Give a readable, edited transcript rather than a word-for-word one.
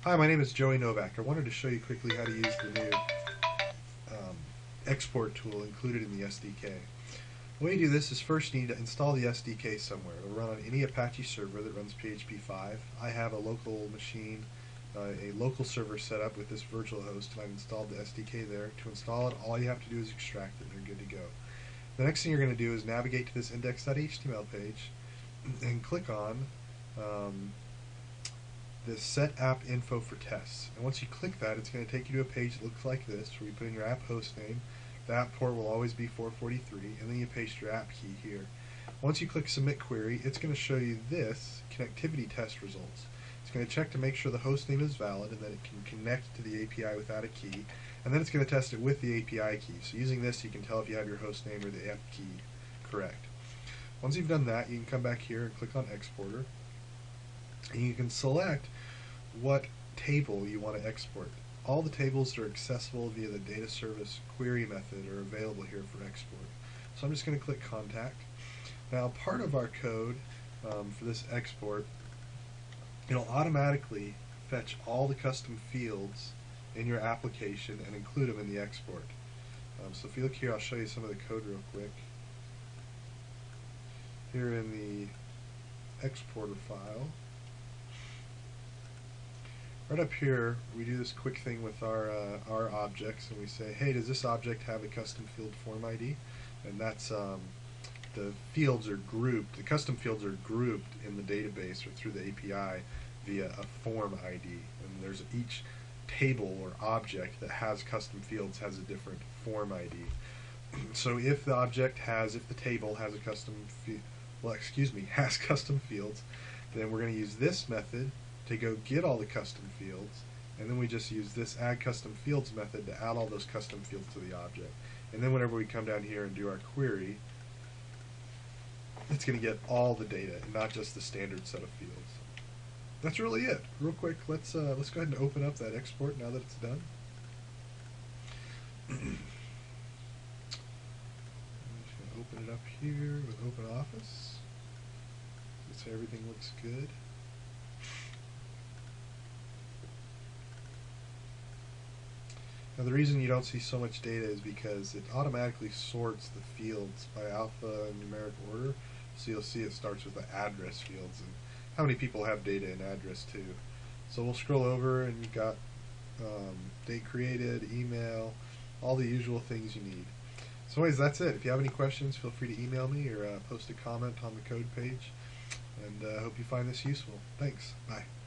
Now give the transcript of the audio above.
Hi, my name is Joey Novak. I wanted to show you quickly how to use the new export tool included in the SDK. The way you do this is first you need to install the SDK somewhere. It'll run on any Apache server that runs PHP 5. I have a local machine, a local server set up with this virtual host, and I've installed the SDK there. To install it, all you have to do is extract it and you're good to go. The next thing you're going to do is navigate to this index.html page and click on this set app info for tests. And once you click that, it's going to take you to a page that looks like this, where you put in your app host name. The app port will always be 443, and then you paste your app key here. Once you click submit query, it's going to show you this connectivity test results. It's going to check to make sure the host name is valid and that it can connect to the API without a key, and then it's going to test it with the API key. So using this, you can tell if you have your host name or the app key correct. Once you've done that, you can come back here and click on Exporter, and you can select what table you want to export. All the tables that are accessible via the data service query method are available here for export. So I'm just going to click Contact. Now, part of our code for this export, it'll automatically fetch all the custom fields in your application and include them in the export. So if you look here, I'll show you some of the code real quick. Here in the exporter file, right up here, we do this quick thing with our objects, and we say, hey, does this object have a custom field form ID? And that's the fields are grouped, the custom fields are grouped in the database or through the API via a form ID. And there's each table or object that has custom fields has a different form ID. So if the table has a custom has custom fields, then we're going to use this method to go get all the custom fields, and then we just use this add custom fields method to add all those custom fields to the object. And then whenever we come down here and do our query, it's going to get all the data and not just the standard set of fields. That's really it. Real quick, let's go ahead and open up that export now that it's done. I'm just going to open it up here with OpenOffice. So everything looks good. Now the reason you don't see so much data is because it automatically sorts the fields by alphanumeric order. So you'll see it starts with the address fields and how many people have data in address too. So we'll scroll over and you've got date created, email, all the usual things you need. So anyways, that's it. If you have any questions, feel free to email me or post a comment on the code page. And I hope you find this useful. Thanks. Bye.